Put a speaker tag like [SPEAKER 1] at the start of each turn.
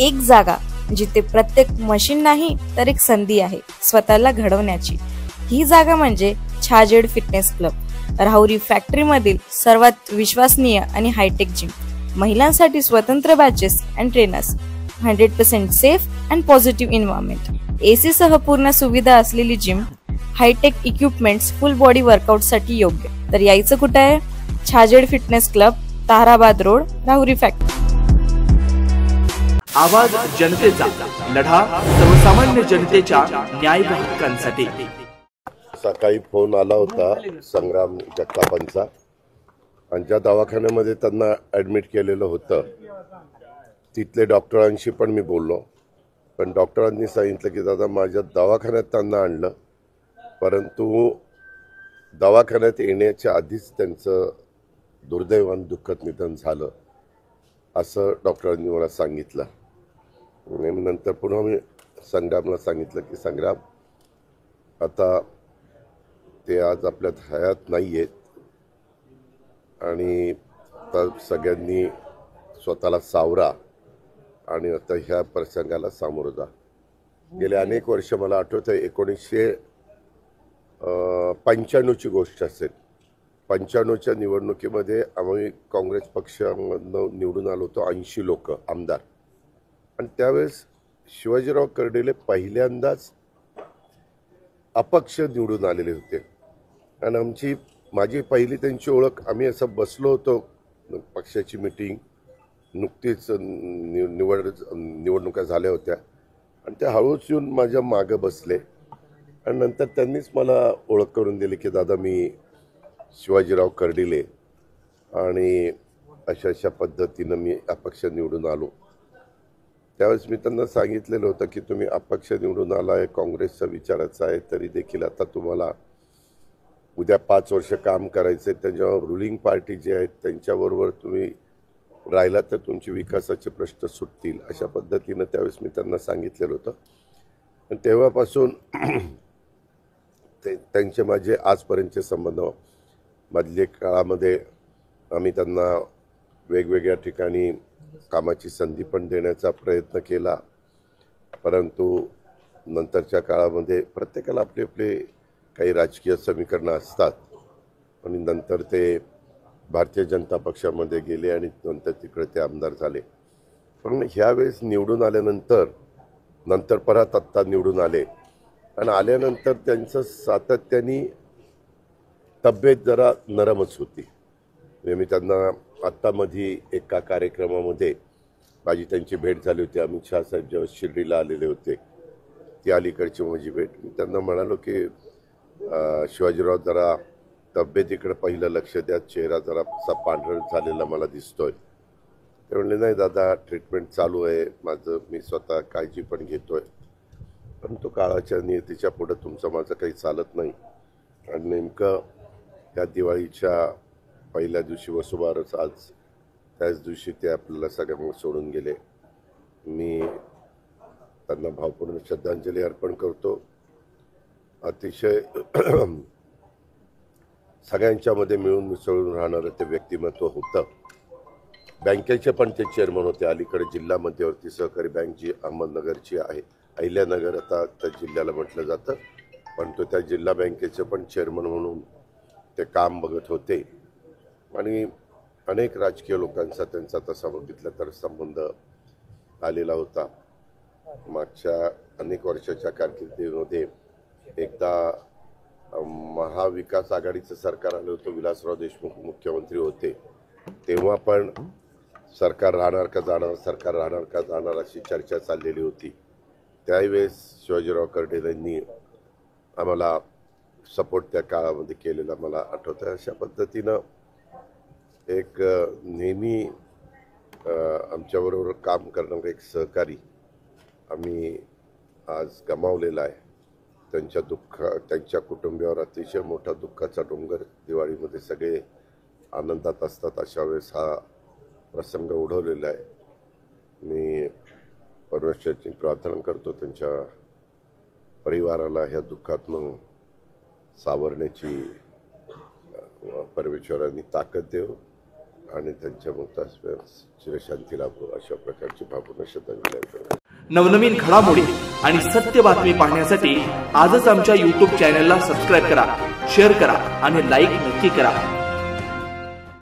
[SPEAKER 1] एक जागा जिथे प्रत्येक मशीन नाही तर एक संधी आहे स्वतःला घडवण्याची। ही जागा म्हणजे Chhajed fitness club, Rahuri factory मधील सर्वात विश्वसनीय आणि हायटेक जिम। महिलांसाठी स्वतंत्र batches and trainers, 100% safe and positive environment, AC सह पूर्ण सुविधा असलेली जिम, hitech equipments, full body workout साठी योग्य। तर यायचं कुठे आहे? Chhajed fitness club, Tarabad road, Rahuri factory.
[SPEAKER 2] आवाज जनतेचा, लढा सर्वसामान्य जनतेच्या न्याय व हक्कांसाठी।
[SPEAKER 3] सकाळी फोन आला होता संग्राम जगतापांचा, आणि ज्या दवाखान्यामध्ये त्यांना ॲडमिट केलेलं होतं तिथले डॉक्टरांशी पण मी बोललो, पण डॉक्टरांनी सांगितलं की दादा माझ्या दवाखान्यात त्यांना आणलं, परंतु दवाखान्यात येण्याच्या आधीच त्यांचं दुर्दैवानं दुःखद निधन झालं असं डॉक्टरांनी मला सांगितलं। नंतर पुन्हा मी संग्रामला सांगितलं की संग्राम, आता ते आज आपल्यात हयात नाही आहेत आणि आता सगळ्यांनी स्वतःला सावरा आणि आता ह्या प्रसंगाला सामोरं जा। गेले अनेक वर्ष, मला आठवतं 1995ची गोष्ट असेल, 95च्या निवडणुकीमध्ये आम्ही काँग्रेस पक्षामधनं निवडून आलो होतो 80 लोक आमदार, आणि त्यावेळेस शिवाजीराव कर्डिले पहिल्यांदाच अपक्ष निवडून आलेले होते। आणि माझी पहिली त्यांची ओळख, आम्ही असं बसलो होतो, पक्षाची मीटिंग नुकतीच निवडणुका झाल्या होत्या, आणि ते हळूच येऊन माझ्या मागं बसले आणि नंतर त्यांनीच मला ओळख करून दिली की दादा मी शिवाजीराव कर्डिले आणि अशा पद्धतीनं मी अपक्ष निवडून आलो। त्यावेळेस मी त्यांना सांगितलेलं होतं की तुम्ही अपक्ष निवडून आला आहे, काँग्रेसचा विचाराचा आहे, तरी देखील आता तुम्हाला उद्या 5 वर्ष काम करायचे, त्याच्यावर रुलिंग पार्टी जी आहेत त्यांच्याबरोबर तुम्ही राहिला तर तुमचे विकासाचे प्रश्न सुटतील, अशा पद्धतीनं त्यावेळेस मी त्यांना सांगितलेलं होतं। आणि तेव्हापासून त्यांचे माझे आजपर्यंतचे संबंध, मधल्या काळामध्ये आम्ही त्यांना वेगवेगळ्या ठिकाणी कामाची संधी पण देण्याचा प्रयत्न केला, परंतु नंतरच्या काळामध्ये प्रत्येकाला आपले आपले काही राजकीय समीकरणं असतात आणि नंतर ते भारतीय जनता पक्षामध्ये गेले आणि नंतर तिकडे ते आमदार झाले। पण ह्यावेळेस निवडून आल्यानंतर परत आत्ता निवडून आले, आणि आल्यानंतर त्यांचं सातत्याने तब्येत जरा नरमच होती। मी त्यांना आत्तामध्ये एका कार्यक्रमामध्ये माझी त्यांची भेट झाली होती, अमित शहा साहेब जेव्हा शिर्डीला आलेले होते, ती अलीकडची माझी भेट। मी त्यांना म्हणालो की शिवाजीराव जरा तब्येतीकडे पहिलं लक्ष द्या, चेहरा जरा पांढर झालेला मला दिसतोय। ते म्हणले नाही दादा ट्रीटमेंट चालू आहे माझं, मी स्वतः काळजी पण घेतोय, परंतु काळाच्या नियतीच्या पुढे तुमचं माझं काही चालत नाही। आणि नेमकं या दिवाळीच्या पहिल्या दिवशी वसुबारस, आज त्याच दिवशी ते आपल्याला सगळ्यांना सोडून गेले। मी त्यांना भावपूर्ण श्रद्धांजली अर्पण करतो। अतिशय सगळ्यांच्यामध्ये मिळून मिसळून राहणारं ते व्यक्तिमत्व होतं। बँकेचे पण ते चेअरमन होते, अलीकडे जिल्हा मध्यवर्ती सहकारी बँक जी अहमदनगरची आहे, अहिल्यानगर आता त्या जिल्ह्याला म्हटलं जातं, पण तो त्या जिल्हा बँकेचे पण चेअरमन म्हणून ते काम बघत होते। आणि अनेक राजकीय लोकांचा त्यांचा तसा बघितला तर संबंध आलेला होता। मागच्या अनेक वर्षाच्या कारकिर्दीमध्ये एकदा महाविकास आघाडीचं सरकार आलं होतं, विलासराव देशमुख मुख्यमंत्री होते, तेव्हा पण सरकार राहणार का जाणार, सरकार राहणार का जाणार अशी चर्चा चाललेली होती। त्यावेळेस शिवाजीराव कर्डिलेंनी आम्हाला सपोर्ट त्या काळामध्ये केलेला मला आठवतं। अशा पद्धतीनं एक नेहमी आमच्याबरोबर काम करणारा एक सहकारी आम्ही आज गमावलेला आहे। त्यांच्या कुटुंबियावर अतिशय मोठा दुःखाचा डोंगर दिवाळीमध्ये सगळे आनंदात असतात, अशा वेळेस हा प्रसंग ओढवलेला आहे। मी परमेश्वराची प्रार्थना करतो त्यांच्या परिवाराला ह्या दुःखातून सावरण्याची परमेश्वरांनी ताकद देव आणि त्यांच्या मुक्तात्म्यास चिरशांती लाभो अशा प्रकारची भावना श्रद्धांजली करतो.
[SPEAKER 2] नवनवीन घडामोडी आणि सत्य बातमी पाहण्यासाठी आजच आमच्या YouTube चॅनलला सबस्क्राईब करा, शेअर करा आणि लाईक नक्की करा.